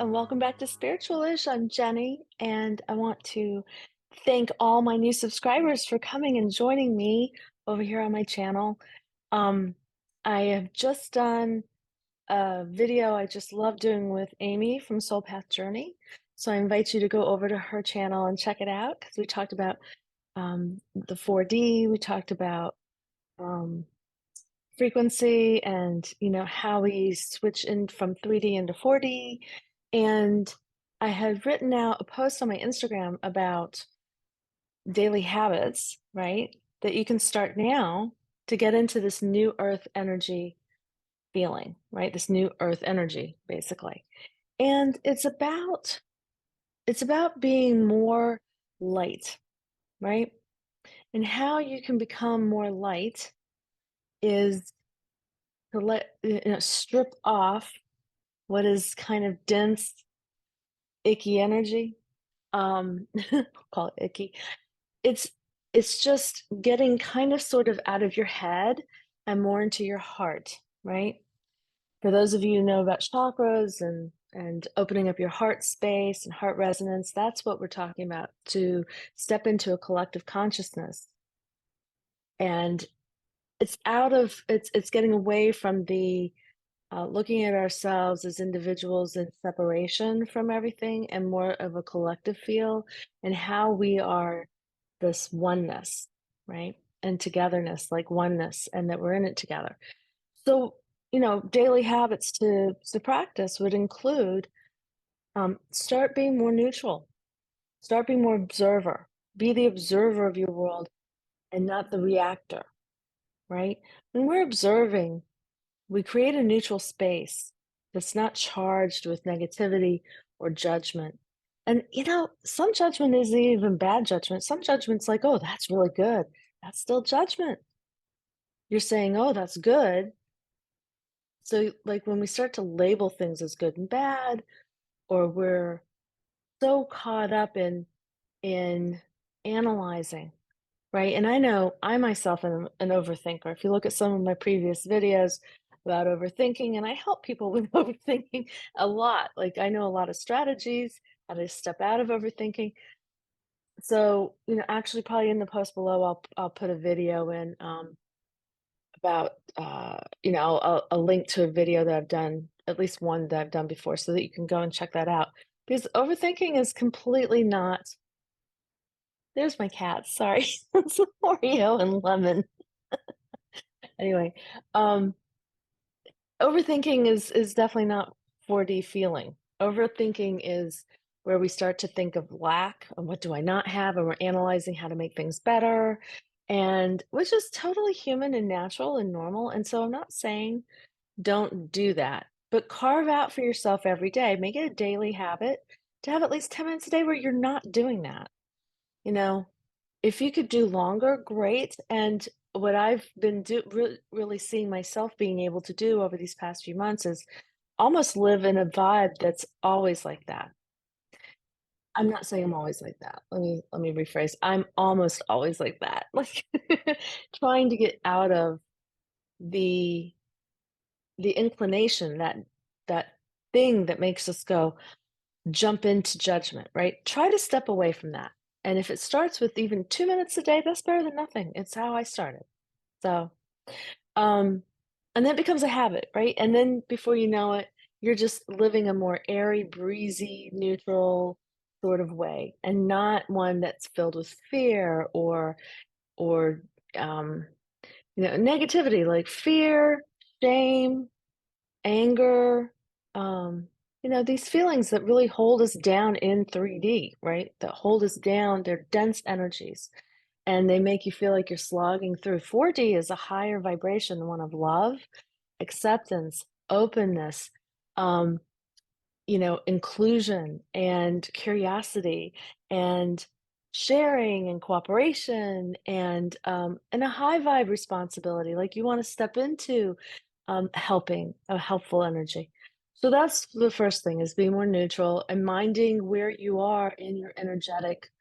and welcome back to Spiritualish. I'm Jenny, and I want to thank all my new subscribers for coming and joining me over here on my channel. Um, I have just done a video I just love doing with Amy from Soul Path Journey. So I invite you to go over to her channel and check it out because we talked about the 4D, we talked about um, frequency and how we switch in from 3D into 4D. And I had written out a post on my Instagram about daily habits, right? That you can start now to get into this new earth energy feeling, right? This new earth energy basically. And it's about being more light, right? And how you can become more light is to strip off what is kind of dense, icky energy. I'll call it icky. It's it's just getting kind of sort of out of your head and more into your heart, right? For those of you who know about chakras and opening up your heart space and heart resonance, that's what we're talking about, to step into a collective consciousness. And it's getting away from the looking at ourselves as individuals in separation from everything and more of a collective feel, and how we are this oneness, right? And togetherness, like oneness, and that we're in it together. So, daily habits to practice would include start being more neutral, start being more observer, be the observer of your world and not the reactor, right? When we're observing, we create a neutral space that's not charged with negativity or judgment. And, some judgment isn't even bad judgment. Some judgment's like, oh, that's really good. That's still judgment. You're saying, oh, that's good. So, like, when we start to label things as good and bad, or we're so caught up in analyzing, right? And I know I myself am an overthinker. If you look at some of my previous videos about overthinking, and I help people with overthinking a lot. Like, I know a lot of strategies, how to step out of overthinking. So, actually probably in the post below, I'll put a video in about a link to a video that I've done, at least one that I've done before, so that you can go and check that out. Because overthinking is completely not. There's my cat, sorry. It's Oreo and lemon. Anyway, um, overthinking is definitely not 4D feeling. Overthinking is where we start to think of lack and what do I not have, and we're analyzing how to make things better, and which is totally human and natural and normal. And so I'm not saying don't do that, but carve out for yourself every day. Make it a daily habit to have at least 10 minutes a day where you're not doing that. You know, if you could do longer, great. And what I've been really seeing myself being able to do over these past few months is almost live in a vibe that's always like that. I'm not saying I'm always like that. Let me rephrase. I'm almost always like that. Like trying to get out of the the inclination, that thing that makes us go jump into judgment, right? Try to step away from that. And if it starts with even 2 minutes a day, that's better than nothing. It's how I started. So, um, and then it becomes a habit, right? And then before you know it, you're just living a more airy, breezy, neutral sort of way, and not one that's filled with fear or um, negativity, like fear, shame, anger, these feelings that really hold us down in 3D, right? That hold us down. They're dense energies and they make you feel like you're slogging through. 4D is a higher vibration, the one of love, acceptance, openness, um, inclusion and curiosity and sharing and cooperation and a high vibe responsibility. Like you want to step into helping, a helpful energy. So that's the first thing, is being more neutral and minding where you are in your energetic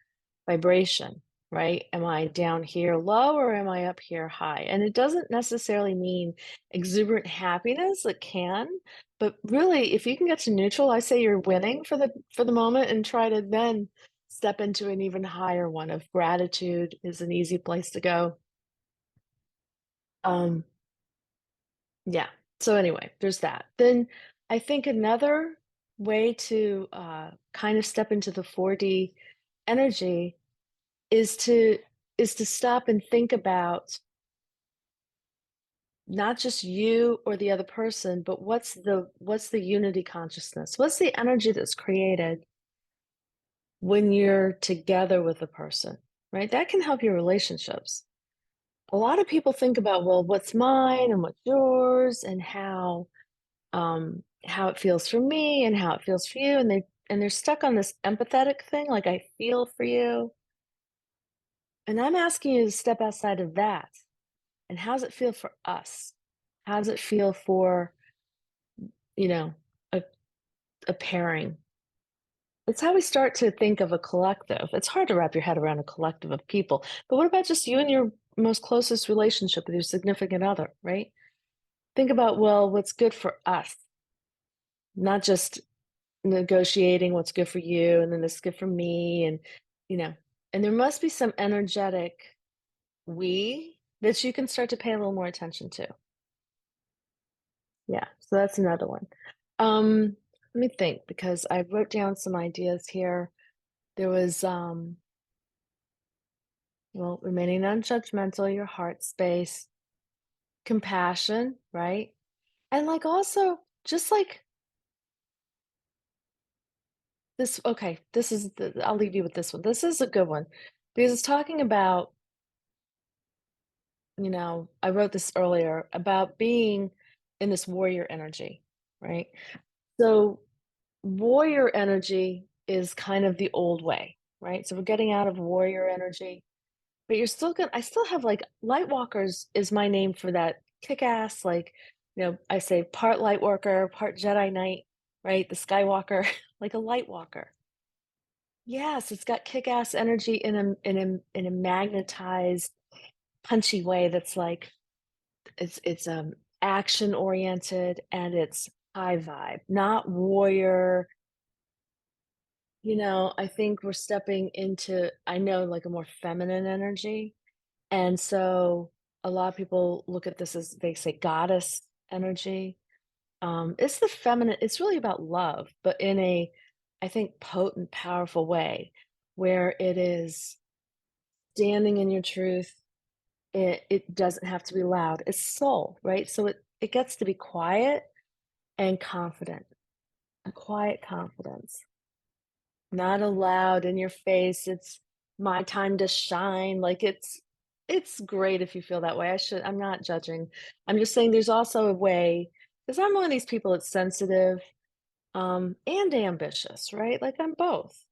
vibration. right? Am I down here low or am I up here high? And it doesn't necessarily mean exuberant happiness. It can, but really, if you can get to neutral, I say you're winning for the moment, and try to then step into an even higher one of gratitude is an easy place to go. Um, yeah. So anyway, there's that. Then I think another way to kind of step into the 4D energy is to stop and think about not just you or the other person, but what's the unity consciousness? What's the energy that's created when you're together with a person, right? That can help your relationships. A lot of people think about, well, what's mine and what's yours, and how it feels for me and how it feels for you, and they're stuck on this empathetic thing, like I feel for you. And I'm asking you to step outside of that. And how's it feel for us? How does it feel for, you know, a, a pairing? It's how we start to think of a collective. It's hard to wrap your head around a collective of people. But what about just you and your most closest relationship with your significant other, right? Think about, well, what's good for us, not just negotiating what's good for you and then this is good for me. And, you know, and there must be some energetic we that you can start to pay a little more attention to. Yeah, so that's another one. Let me think because I wrote down some ideas here. There was well, remaining non-judgmental, your heart space, compassion, right? And like also just like this, okay, this is I'll leave you with this one. This is a good one because it's talking about, I wrote this earlier about being in this warrior energy, right? So warrior energy is kind of the old way, right? So we're getting out of warrior energy, but you're still gonna I still have like light walkers is my name for that kick-ass, like, I say part light worker, part Jedi Knight, right? The Skywalker, like a light walker. Yes, it's got kick-ass energy in a magnetized, punchy way that's like it's action oriented and it's high vibe, not warrior. I think we're stepping into, I know, like a more feminine energy. And so a lot of people look at this as they say goddess energy. It's the feminine, it's really about love, but in a, I think, potent, powerful way where it is standing in your truth. It doesn't have to be loud. It's soul, right? So it gets to be quiet and confident, a quiet confidence. Not allowed in your face, it's my time to shine, like, it's great if you feel that way, I'm not judging. I'm just saying there's also a way, because 'cause I'm one of these people that's sensitive, and ambitious, right? Like, I'm both,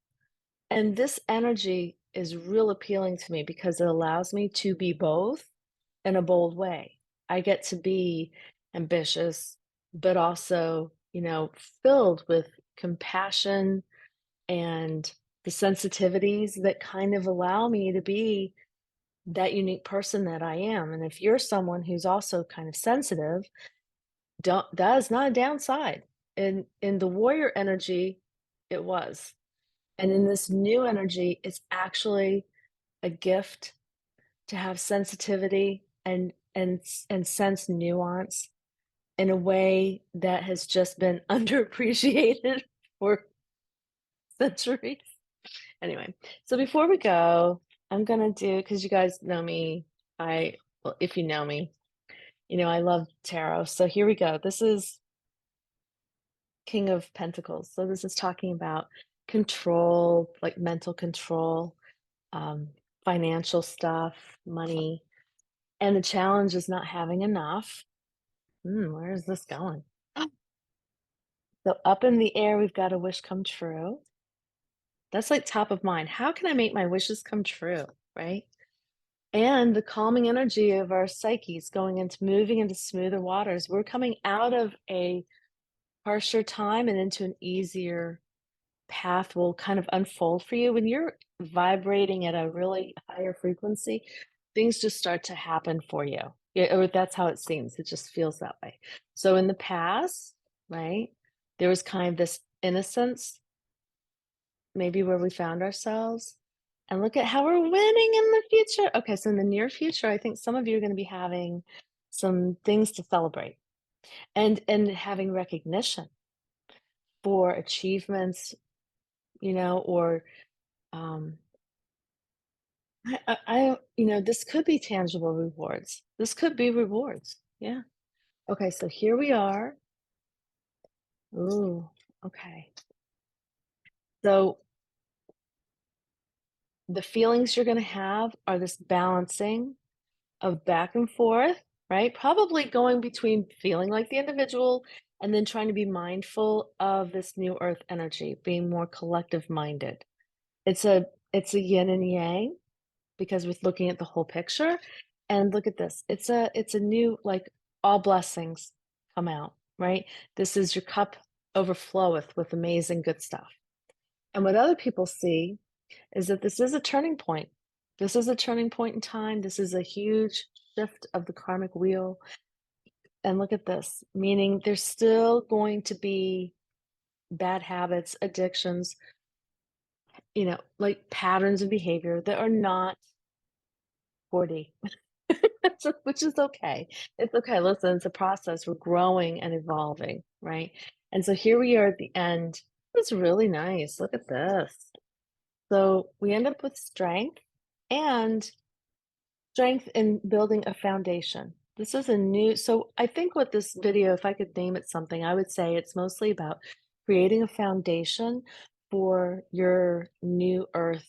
and this energy is real appealing to me because it allows me to be both in a bold way. I get to be ambitious, but also, filled with compassion and the sensitivities that kind of allow me to be that unique person that I am. And if you're someone who's also kind of sensitive, don't that is not a downside. In the warrior energy, it was. And in this new energy, it's actually a gift to have sensitivity and sense nuance in a way that has just been underappreciated for centuries. Anyway, so before we go, I'm gonna do, because you guys know me, well, if you know me, I love tarot. So here we go. This is King of Pentacles. So this is talking about control, like mental control, um, financial stuff, money, and the challenge is not having enough. Where is this going? So up in the air, we've got a wish come true. That's like top of mind. How can I make my wishes come true? Right? And the calming energy of our psyches moving into smoother waters. We're coming out of a harsher time and into an easier path will kind of unfold for you. When you're vibrating at a really higher frequency, things just start to happen for you. Yeah, or that's how it seems. It just feels that way. So in the past, right, there was kind of this innocence, maybe where we found ourselves. And look at how we're winning in the future. Okay, so in the near future, I think some of you are going to be having some things to celebrate and having recognition for achievements, or um, this could be tangible rewards. This could be rewards. Yeah. Okay, so here we are. Ooh, okay. So the feelings you're going to have are this balancing of back and forth, right? Probably going between feeling like the individual and then trying to be mindful of this new earth energy, being more collective minded. It's a it's a yin and yang because we're looking at the whole picture. And look at this. It's a new, like, all blessings come out, right? This is your cup overfloweth with amazing good stuff. And what other people see is that this is a turning point. This is a turning point in time. This is a huge shift of the karmic wheel. And look at this, meaning there's still going to be bad habits, addictions, like patterns of behavior that are not 4D. Which is okay. It's okay. Listen, it's a process. We're growing and evolving, right? And so here we are at the end. It's really nice. Look at this. So we end up with and strength in building a foundation. This is a new, so I think what this video, if I could name it something, I would say it's mostly about creating a foundation for your new earth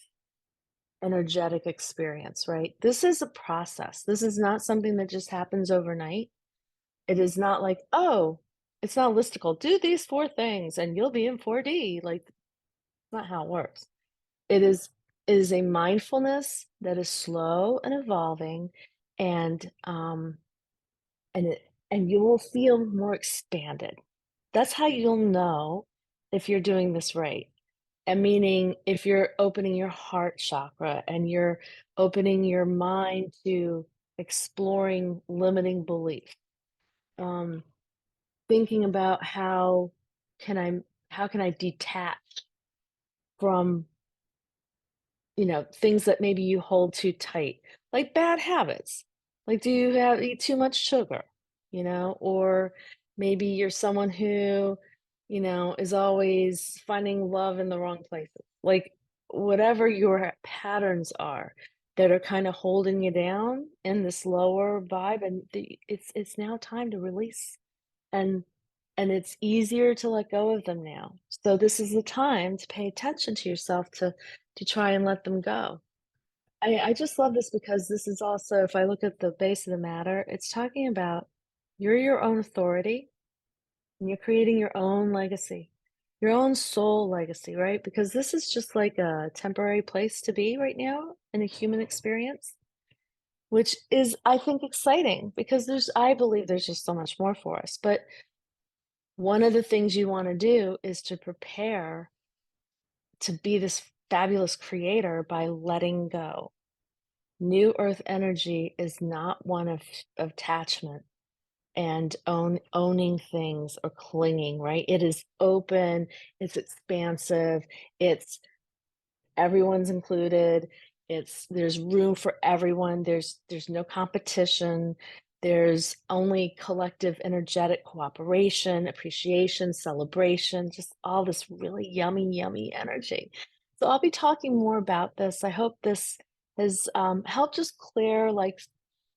energetic experience, right? This is a process. This is not something that just happens overnight. It is not like, oh, it's not listicle. Do these 4 things and you'll be in 4D. Like, that's not how it works. It is it is a mindfulness that is slow and evolving, and and it and you will feel more expanded. That's how you'll know if you're doing this right. And meaning if you're opening your heart chakra and you're opening your mind to exploring limiting belief, um, thinking about can I how can I detach from, things that maybe you hold too tight, like bad habits. Like, do you eat too much sugar? Or maybe you're someone who, is always finding love in the wrong places. Like, whatever your patterns are that are kind of holding you down in this lower vibe, and it's now time to release, and it's easier to let go of them now. So this is the time to pay attention to yourself to try and let them go. I just love this because this is also, if I look at the base of the matter, it's talking about you're your own authority and you're creating your own legacy, your own soul legacy, right? Because this is just like a temporary place to be right now in a human experience, which is, I think, exciting because I believe there's just so much more for us. But one of the things you want to do is to prepare to be this fabulous creator by letting go. New earth energy is not one of attachment and owning things or clinging, right? It is open, it's expansive, it's everyone's included. There's room for everyone. There's no competition. There's only collective energetic cooperation, appreciation, celebration, just all this really yummy, yummy energy. So I'll be talking more about this. I hope this has helped just clear, like,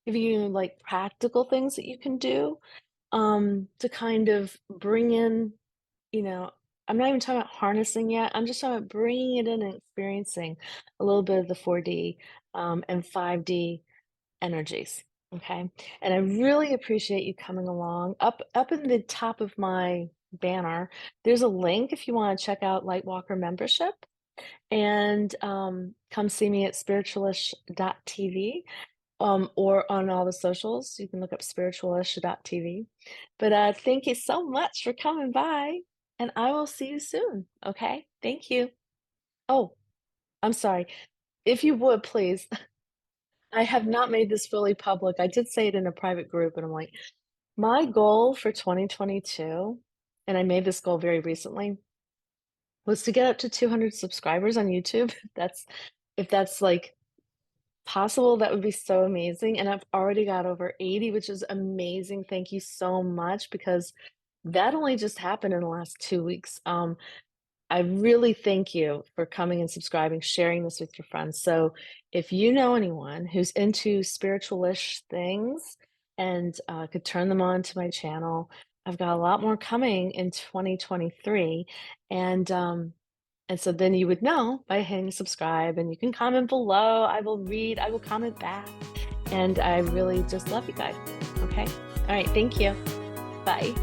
give you like practical things that you can do to kind of bring in, you know, I'm not even talking about harnessing yet. I'm just talking about bringing it in and experiencing a little bit of the 4D and 5D energies. Okay. And I really appreciate you coming along. Up in the top of my banner, there's a link if you want to check out Lightwalker membership and come see me at spiritualish.tv or on all the socials. You can look up spiritualish.tv. But thank you so much for coming by. and I will see you soon, okay? Thank you. Oh, I'm sorry. If you would, please, I have not made this fully public. I did say it in a private group, and I'm like, my goal for 2022, and I made this goal very recently, was to get up to 200 subscribers on YouTube. If that's, like, possible, that would be so amazing, and I've already got over 80, which is amazing. Thank you so much because that only just happened in the last 2 weeks. I really thank you for coming and subscribing, sharing this with your friends. So, if you know anyone who's into spiritualish things and could turn them on to my channel, I've got a lot more coming in 2023, and so then you would know by hitting subscribe, and you can comment below. I will read. I will comment back, and I really just love you guys. Okay. All right. Thank you. Bye.